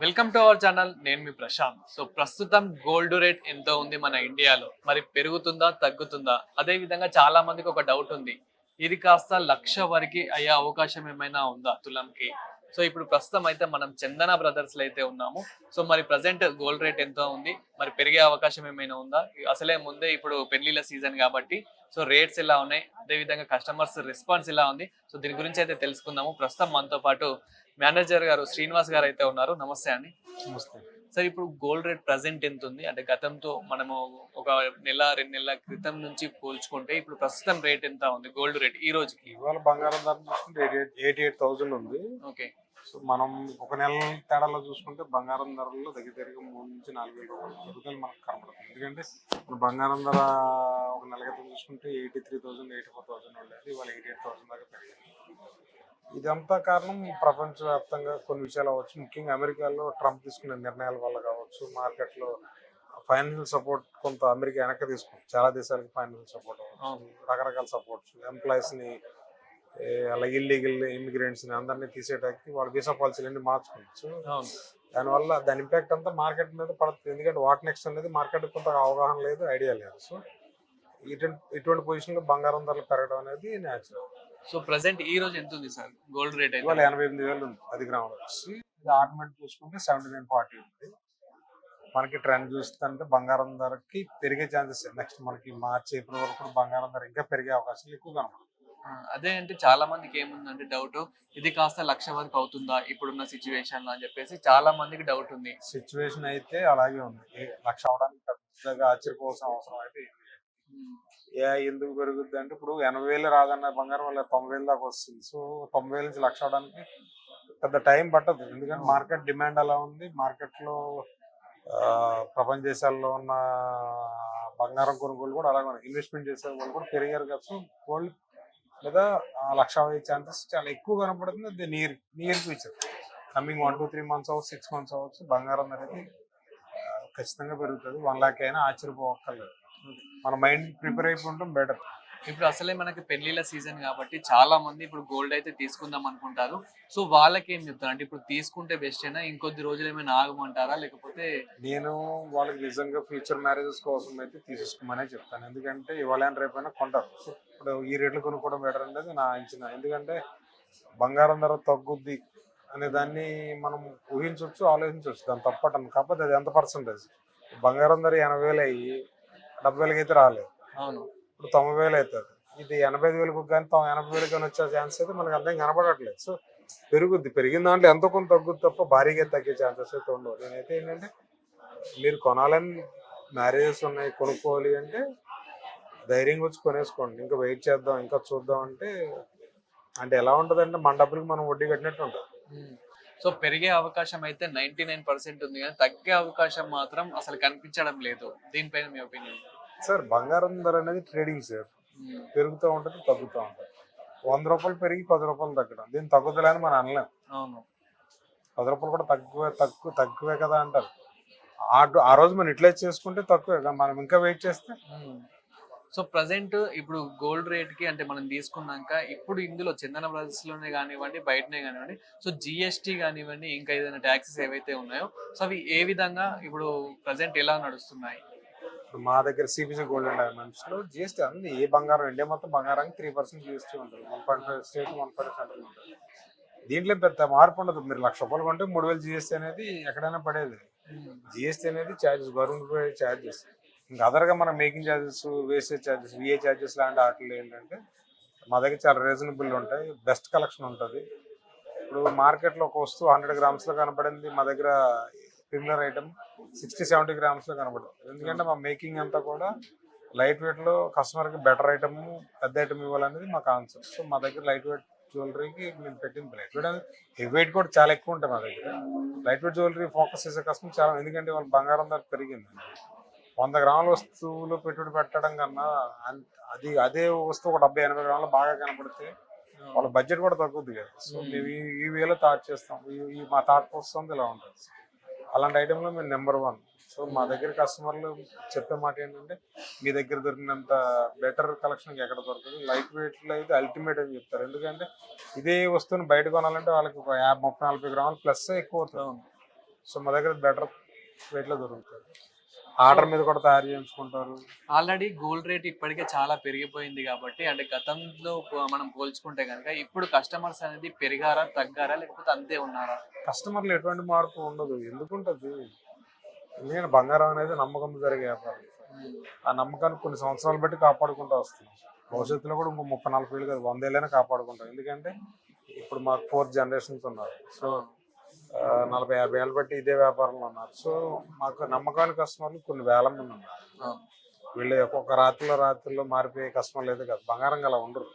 Welcome to our channel. నేను మీ Prashanth. So ప్రస్తుతం gold rate ఎంత ఉంది మన ఇండియాలో? మరి పెరుగుతుందా, తగ్గుతుందా? అదే విధంగా చాలా మందికి ఒక డౌట్ ఉంది. ఇది కాస్త 1,00,000 వరకు అయ్యే అవకాశం ఏమైనా ఉందా తులంకి? సో ఇప్పుడు ప్రస్తుతం అయితే మనం చందన బ్రదర్స్ లో అయితే ఉన్నాము. సో మరి ప్రజెంట్ గోల్డ్ రేట్ ఎంత ఉంది? మరి పెరిగే అవకాశం ఏమైనా ఉందా? అసలే ముందే ఇప్పుడు పెళ్లిళ్ళ సీజన్ కాబట్టి సో రేట్స్ ఎలా ఉన్నాయి? అదే విధంగా కస్టమర్స్ రెస్పాన్స్ ఎలా ఉంది? సో దీని గురించి అయితే తెలుసుకుందాము. ప్రస్తుతం మనతో పాటు మేనేజర్ గారు శ్రీనివాస్ గారు అయితే ఉన్నారు. నమస్తే అండి. నమస్తే. సార్ ఇప్పుడు గోల్డ్ రేట్ ప్రెజెంట్ ఎంత ఉంది? అంటే గతంతో మనము ఒక నెల 2 నెలల క్రితం నుంచి పోల్చుకుంటే ఇప్పుడు ప్రస్తుతం రేట్ ఎంత ఉంది గోల్డ్ రేట్ ఈ రోజుకి? ఇవాళ బంగారం ధర చూసుకుంటే 88,000 ఉంది. ఓకే. సో మనం ఒక నెల తేడాలో చూసుకుంటే బంగారం ధరల్లో దగ్గర దగ్గరగా 3,000-4,000 రూపాయలు పెరుగుదల మనకు కనబడుతుంది. ఎందుకంటే ఇప్పుడు బంగారం ధర ఒక నెల క్రితం చూసుకుంటే 83,000, 84,000 ఉండేది. ఇవాళ 88,000 దాకా పెరిగింది. ఇదంతా కారణం ప్రపంచవ్యాప్తంగా కొన్ని విషయాలు అవ్వచ్చు. ముఖ్యంగా అమెరికాలో ట్రంప్ తీసుకునే నిర్ణయాల వల్ల కావచ్చు. మార్కెట్లో ఫైనాన్షియల్ సపోర్ట్ కొంత అమెరికా వెనక్కి తీసుకుంది. చాలా దేశాలకు ఫైనాన్షియల్ సపోర్ట్ అవ్వచ్చు, రకరకాల సపోర్ట్స్, ఎంప్లాయీస్ని అలాగే ఇల్లీగల్ ఇమిగ్రెంట్స్ని అందరినీ తీసేటానికి వాళ్ళ వీసా పాలసీలన్నీ మార్చుకోవచ్చు. దానివల్ల దాని ఇంపాక్ట్ అంతా మార్కెట్ మీద పడుతుంది. ఎందుకంటే వాట్ నెక్స్ట్ అనేది మార్కెట్ కొంత అవగాహన లేదు, ఐడియా లేదు. సో ఇటువంటి పొజిషన్లో బంగారం ధరలు పెరగడం అనేది న్యాచురల్. సో ప్రెజెంట్ ఈ రోజు ఎంత ఉంది సార్ గోల్డ్ రేట్ అయితే? ఇవాళ 88,000 ఉంది 10 గ్రాములు వచ్చి. ఇది ఆర్నమెంట్ చూసుకుంటే 79.40 ఉంది. మనకి ట్రెండ్ చూస్తుంటే బంగారం ధరకి పెరిగే ఛాన్సెస్ నెక్స్ట్ మనకి మార్చి ఏప్రిల్ వరకు బంగారం ధర ఇంకా పెరిగే అవకాశాలు ఎక్కువ కనబడుతుంది. అదే అంటే చాలా మందికి ఏముందంటే డౌట్, ఇది కాస్త 1,00,000 వరకు అవుతుందా ఇప్పుడున్న సిచ్యువేషన్ లో అని చెప్పేసి చాలా మందికి డౌట్ ఉంది. సిచ్యువేషన్ అయితే అలాగే ఉంది. లక్ష అవడానికి పెద్దగా ఆశ్చర్యపోవాల్సిన అవసరం అయితే ఏమీ లేదు. ఎందుకు పెరుగుద్ది అంటే ఇప్పుడు 80,000 రాదన్న బంగారం వల్ల 90,000 దాకా వస్తుంది. సో 90,000 నుంచి లక్ష అవడానికి పెద్ద టైం పట్టదు. ఎందుకంటే మార్కెట్ డిమాండ్ అలా ఉంది. మార్కెట్లో ప్రపంచ దేశాల్లో ఉన్న బంగారం కొనుగోలు కూడా అలాగే ఉన్నాయి. ఇన్వెస్ట్మెంట్ చేసే వాళ్ళు కూడా పెరిగారు కదా. సో గోల్డ్ మీద లక్ష అయ్యే ఛాన్సెస్ చాలా ఎక్కువ కనపడుతుంది. అది near future coming 1 to 3 months అవ్వచ్చు, 6 months అవ్వచ్చు, బంగారం అనేది ఖచ్చితంగా పెరుగుతుంది. 1,00,000 అయినా ఆశ్చర్యపోవక్కర్లేదు. మన మైండ్ ప్రిపేర్ అయిపోయి ఉంటాం బెటర్. ఇప్పుడు అసలే మనకి పెళ్లిళ్ళ సీజన్ కాబట్టి చాలా మంది ఇప్పుడు గోల్డ్ అయితే తీసుకుందాం అనుకుంటారు. సో వాళ్ళకి ఏం చెప్తారు అంటే ఇప్పుడు తీసుకుంటే బెస్ట్ అయినా ఇంకొద్ది రోజులు ఏమైనా ఆగమంటారా? లేకపోతే నేను వాళ్ళకి నిజంగా ఫ్యూచర్ మ్యారేజెస్ కోసం అయితే తీసుకోమనే చెప్తాను. ఎందుకంటే ఇవాళ రేపైనా కొంటారు. సో ఇప్పుడు ఈ రేట్లు కొనుక్కోవడం బెటర్ అనేది నా అంచనా. ఎందుకంటే బంగారం ధర తగ్గుద్ది అనే దాన్ని మనం ఊహించవచ్చు, ఆలోచించవచ్చు. దాని తప్పటను. కాకపోతే అది ఎంత పర్సంటేజ్? బంగారం ధర 80,000 అయ్యి 70,000 అయితే రాలేదు. అవును. ఇప్పుడు 90,000 అవుతుంది. ఇది 85,000 కానీ 80,000 కానీ వచ్చే ఛాన్స్ అయితే మనకు అర్థం కనపడట్లేదు. సో పెరుగుద్ది. పెరిగిన దాంట్లో ఎంతో కొంత తగ్గుద్ది తప్ప భారీగా తగ్గే ఛాన్సెస్ అయితే ఉండవు. నేనైతే ఏంటంటే మీరు కొనాలని మ్యారేజెస్ ఉన్నాయి, కొనుక్కోవాలి అంటే ధైర్యంగా వచ్చి కొనేసుకోండి. ఇంకా వెయిట్ చేద్దాం, ఇంకా చూద్దాం అంటే ఎలా ఉంటుంది అంటే మన డబ్బులకి మనం వడ్డీ కట్టినట్టు ఉంటుంది. సో పెరిగే అవకాశం అయితే 99% ఉంది కానీ తగ్గే అవకాశం మాత్రం అసలు కనిపించడం లేదు. దీనిపైన మీ ఒపీనియన్? సార్ బంగారం ధర అనేది ట్రేడింగ్ సార్. పెరుగుతూ ఉంటుంది, తగ్గుతూ ఉంటుంది. 100 రూపాయలు పెరిగి 10 రూపాయలు తగ్గడం, దీన్ని తగ్గుదలని మనం అనలేం. అవును. 10 రూపాయలు కూడా తక్కువే కదా అంటారు. ఆ రోజు మనం యూటిలైజ్ చేసుకుంటే తక్కువే, మనం ఇంకా వెయిట్ చేస్తే. సో ప్రజెంట్ ఇప్పుడు గోల్డ్ రేట్ కి అంటే మనం తీసుకున్నాక ఇప్పుడు ఇందులో చందన బ్రదర్స్ లోనే కానివ్వండి, బయటనే కానివ్వండి, సో జిఎస్టీ కానివ్వండి, ఇంకా ఏదైనా ట్యాక్సెస్ ఏవైతే ఉన్నాయో సో అవి ఏ విధంగా ఇప్పుడు ప్రజెంట్ ఎలా నడుస్తున్నాయి? ఇప్పుడు మా దగ్గర సిబిసి గోల్డ్ అండ్ డైమండ్స్ లో జిఎస్టీ అంది. ఏ బంగారం ఇండియా మొత్తం బంగారానికి 3% జిఎస్టీ ఉంటుంది. 1.5 స్టేట్, 1.5 సెంట్రల్ ఉంటుంది. దీంట్లో పెద్ద మార్పు ఉండదు. మీరు 1,00,000 రూపాయలు కొంటే 3,000 జిఎస్టీ అనేది ఎక్కడైనా పడేది. జిఎస్టీ అనేది ఛార్జెస్, గవర్నమెంట్ ఛార్జెస్. ఇంకా అదర్గా మన making charges, wastage charges, VA charges లాంటి వాటిలో ఏంటంటే మా దగ్గర చాలా రీజనబుల్ ఉంటాయి. బెస్ట్ కలెక్షన్ ఉంటుంది. ఇప్పుడు మార్కెట్లో ఒక వస్తువు 100 గ్రామ్స్లో కనపడింది, మా దగ్గర సిమిలర్ ఐటమ్ 60-70 గ్రామ్స్లో కనపడుతుంది. ఎందుకంటే మా మేకింగ్ అంతా కూడా లైట్ వెయిట్లో కస్టమర్కి బెటర్ ఐటమ్, పెద్ద ఐటమ్ ఇవ్వాలనేది మా కాన్సెప్ట్. సో మా దగ్గర లైట్ వెయిట్ జ్యువెలరీకి మేము పెట్టింది లైట్ వెయిట్ అనేది. హెవీ వెయిట్ కూడా చాలా ఎక్కువ ఉంటాయి మా దగ్గర. లైట్ వెయిట్ జ్యువెలరీ ఫోకస్ చేసే కస్టమర్ చాలా, ఎందుకంటే వాళ్ళ బంగారం ధర పెరిగింది. 100 గ్రాముల వస్తువులు పెట్టుబడి పెట్టడం కన్నా అదే వస్తువు ఒక 70-80 గ్రాములు బాగా కనపడితే వాళ్ళ బడ్జెట్ కూడా తగ్గుద్ది కదా. సో మేము ఈ వేలో థాట్ చేస్తాం. మా థాట్ వస్తుంది ఇలా ఉంటుంది. అలాంటి ఐటెంలో మేము నెంబర్ 1. సో మా దగ్గర కస్టమర్లు చెప్పే మాట ఏంటంటే మీ దగ్గర దొరికినంత బెటర్ కలెక్షన్ ఎక్కడ దొరకదు. లైట్ వెయిట్లో అయితే అల్టిమేట్ అని చెప్తారు. ఎందుకంటే ఇదే వస్తువుని బయట కొనాలంటే వాళ్ళకి ఒక 30-40 గ్రాములు ప్లస్ ఎక్కువ అవుతుంది. సో మా దగ్గర బెటర్ రేట్లో దొరుకుతాయి. ఆర్డర్ మీద కూడా తయారు చేయించుకుంటారు. ఆల్రెడీ గోల్డ్ రేట్ ఇప్పటికే చాలా పెరిగిపోయింది కాబట్టి అంటే గతంలో మనం పోల్చుకుంటే కనుక ఇప్పుడు కస్టమర్స్ అనేది పెరిగారా తగ్గారా లేకపోతే అంతే ఉన్నారా? కస్టమర్లు ఎటువంటి మార్పు ఉండదు. ఎందుకుంటది? ఎందుకంటే బంగారం అనేది నమ్మకంతో జరిగే వ్యాపారం. ఆ నమ్మకాన్ని కొన్ని సంవత్సరాలు బట్టి కాపాడుకుంటూ వస్తున్నాం. భవిష్యత్తులో కూడా ఇంకో 30-40 ఏళ్ళు కాదు 100 ఏళ్ళైనా కాపాడుకుంటాం. ఎందుకంటే ఇప్పుడు మాకు 4 జనరేషన్స్ ఉన్నారు. సో 40-50 ఏళ్ళ బట్టి ఇదే వ్యాపారంలో ఉన్నారు. సో మాకు నమ్మకాన్ని కస్టమర్లు కొన్ని వేల మంది ఉన్నారు. వీళ్ళు ఒక్కొక్క రాత్రిలో మారిపోయే కస్టమర్లు అయితే కాదు. బంగారం అలా ఉండరు.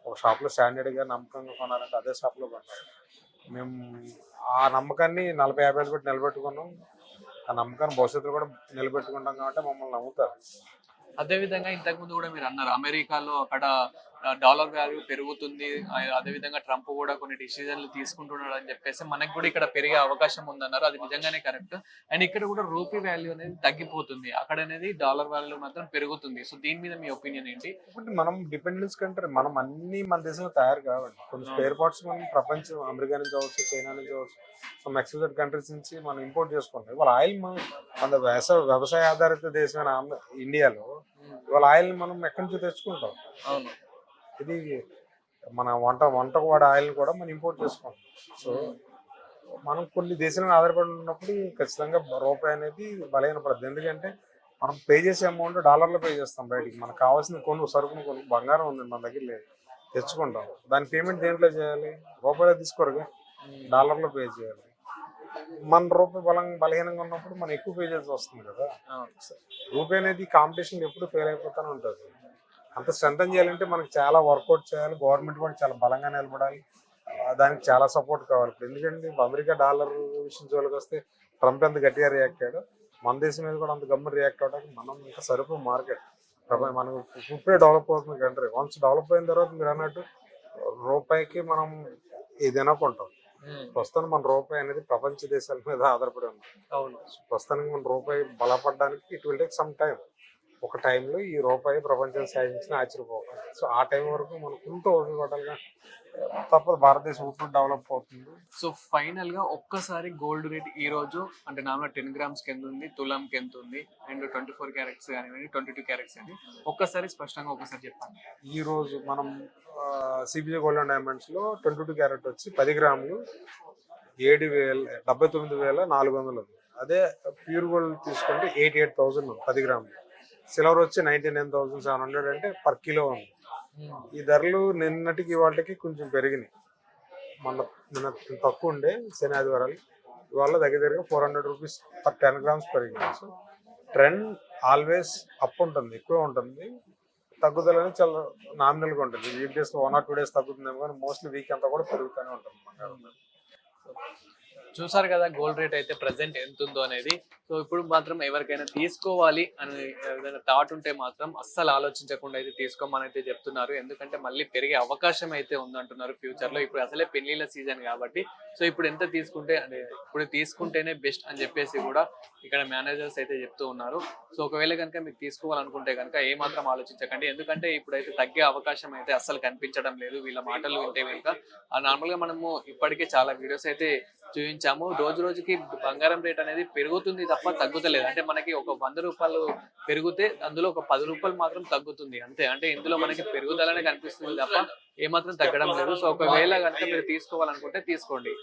ఒక షాప్లో స్టాండర్డ్గా నమ్మకంగా కొనాలంటే అదే షాప్లో కొంటారు. మేము ఆ నమ్మకాన్ని 40-50 ఏళ్ళ బట్టి నిలబెట్టుకున్నాం. ఆ నమ్మకాన్ని భవిష్యత్తులో కూడా నిలబెట్టుకుంటాం కాబట్టి మమ్మల్ని నమ్ముతారు. అదే విధంగా ఇంతకు ముందు కూడా మీరు అన్నారు అమెరికాలో అక్కడ డాలర్ వాల్యూ పెరుగుతుంది, అదే విధంగా ట్రంప్ కూడా కొన్ని డిసిజన్లు తీసుకుంటున్నాడు అని చెప్పేసి మనకి కూడా ఇక్కడ పెరిగే అవకాశం ఉందన్నారు. అది నిజంగానే కరెక్ట్. అండ్ ఇక్కడ కూడా రూపీ వాల్యూ అనేది తగ్గిపోతుంది, అక్కడ అనేది డాలర్ వాల్యూ మాత్రం పెరుగుతుంది. సో దీని మీద మీ ఒపీనియన్ ఏంటి? ఇప్పుడు మనం డిపెండెన్స్ కంట్రీ, మనం అన్ని మన దేశంలో తయారు కావాలి. కొన్ని స్పేర్ పార్ట్స్ మనం ప్రపంచం అమెరికా నుంచి అవ్వచ్చు, చైనా నుంచి అవ్వచ్చు, సో మెక్సికన్ కంట్రీస్ నుంచి మనం ఇంపోర్ట్ చేసుకుంటాం. ఇవాళ ఆయిల్ మన వ్యవసాయ ఆధారిత దేశమైన ఇండియాలో ఇవాళ ఆయిల్ మనం ఎక్కడి నుంచి తెచ్చుకుంటాం. అవును, ఇది మన వంటకు వాడే ఆయిల్ కూడా మనం ఇంపోర్ట్ చేసుకుంటాం. సో మనం కొన్ని దేశాలను ఆధారపడి ఉన్నప్పుడు ఖచ్చితంగా రూపాయి అనేది బలహీనపడుతుంది. ఎందుకంటే మనం పే చేసే అమౌంట్ డాలర్లో పే చేస్తాం బయటికి. మనకు కావాల్సిన సరుకును బంగారం ఉంది మన దగ్గర లేదు, తెచ్చుకుంటాం. దాని పేమెంట్ దేంట్లో చేయాలి? రూపాయలు తీసుకోరుగా, డాలర్లో పే చేయాలి. మన రూపాయి బలహీనంగా ఉన్నప్పుడు మనం ఎక్కువ పే చేయాల్సి వస్తుంది కదా. రూపాయి అనేది కాంపిటీషన్ ఎప్పుడు ఫెయిల్ అయిపోతూనే ఉంటుంది. అంత స్ట్రెంథన్ చేయాలంటే మనకి చాలా వర్కౌట్ చేయాలి. గవర్నమెంట్ కూడా చాలా బలంగా నిలబడాలి. దానికి చాలా సపోర్ట్ కావాలి. ఇప్పుడు ఎందుకంటే అమెరికా డాలర్ విషయం జోలికి వస్తే ట్రంప్ ఎంత గట్టిగా రియాక్ట్ అయ్యాడు, మన దేశం మీద కూడా అంత గమ్మున రియాక్ట్ అవ్వడానికి మనం ఇంకా సరిపో మార్కెట్. మనకు ఇప్పుడే డెవలప్ అవుతుంది కంట్రీ. వన్స్ డెవలప్ అయిన తర్వాత మీరు అన్నట్టు రూపాయికి మనం ఏదైనా కొంటాం. ప్రస్తుతం మన రూపాయి అనేది ప్రపంచ దేశాల మీద ఆధారపడి ఉంది. అవును, ప్రస్తుతానికి మన రూపాయి బలపడడానికి it will take some time. ఒక టైంలో ఈ రూపాయి ప్రపంచం సాధించిన ఆశ్చర్యపోవాలి. సో ఆ టైం వరకు మనం కొంత ఓపిక పడాలిగా, తప్పదు. భారతదేశం ఇప్పుడు డెవలప్ అవుతుంది. సో ఫైనల్ గా ఒక్కసారి గోల్డ్ రేట్ ఈ రోజు అంటే నార్మల్ 10 grams కి ఎంత ఉంది, తులంకి ఎంత ఉంది, అండ్ 24 క్యారెట్స్ కానివ్వండి 22 క్యారెట్స్ కానీ ఒక్కసారి స్పష్టంగా ఒకసారి చెప్పండి. ఈ రోజు మనం సిబిజే గోల్డ్ అండ్ డైమండ్స్ లో 22 క్యారెట్ వచ్చి 10 గ్రాములు 79,400 ఉంది. అదే ప్యూర్ గోల్డ్ తీసుకుంటే 88,000 10 గ్రాములు. సిల్వర్ వచ్చి 99,700 అంటే పర్ కిలో ఉంది. ఈ ధరలు నిన్నటికి ఇవాళకి కొంచెం పెరిగినాయి. నిన్న తక్కువ ఉండే శని ఆదివారాలు, ఇవాళ దగ్గర 400 రూపీస్ పర్ 10 grams పెరిగింది. సో ట్రెండ్ ఆల్వేస్ అప్ ఉంటుంది, ఎక్కువ ఉంటుంది. తగ్గుదల అనేది చాలా నామినల్గా ఉంటుంది. వీక్ డేస్లో 1 or 2 days తగ్గుతుందేమో కానీ మోస్ట్లీ వీక్ అంతా కూడా పెరుగుతూనే ఉంటుంది బంగారం. చూసారు కదా గోల్డ్ రేట్ అయితే ప్రెసెంట్ ఎంత ఉందో అనేది. సో ఇప్పుడు మాత్రం ఎవరికైనా తీసుకోవాలి అని ఏదైనా థాట్ ఉంటే మాత్రం అస్సలు ఆలోచించకుండా అయితే తీసుకోమని అయితే చెప్తున్నారు. ఎందుకంటే మళ్ళీ పెరిగే అవకాశం అయితే ఉందంటున్నారు ఫ్యూచర్ లో. ఇప్పుడు అసలే పెళ్లిళ్ళ సీజన్ కాబట్టి సో ఇప్పుడు ఎంత తీసుకుంటే అంటే ఇప్పుడు తీసుకుంటేనే బెస్ట్ అని చెప్పేసి కూడా ఇక్కడ మేనేజర్స్ అయితే చెప్తూ ఉన్నారు. సో ఒకవేళ కనుక మీకు తీసుకోవాలనుకుంటే కనుక ఏ మాత్రం ఆలోచించకండి. ఎందుకంటే ఇప్పుడైతే తగ్గే అవకాశం అయితే అస్సలు కనిపించడం లేదు వీళ్ళ మాటలు వింటే కనుక. నార్మల్ గా మనము ఇప్పటికే చాలా వీడియోస్ అయితే చూపించాము. రోజు రోజుకి బంగారం రేట్ అనేది పెరుగుతుంది తప్ప తగ్గుతలేదు. అంటే మనకి ఒక 100 రూపాయలు పెరిగితే అందులో ఒక 10 రూపాయలు మాత్రం తగ్గుతుంది అంతే. అంటే ఇందులో మనకి పెరుగుదలనే కనిపిస్తుంది తప్ప ఏమాత్రం తగ్గడం లేదు. సో ఒకవేళ కనుక మీరు తీసుకోవాలనుకుంటే తీసుకోండి.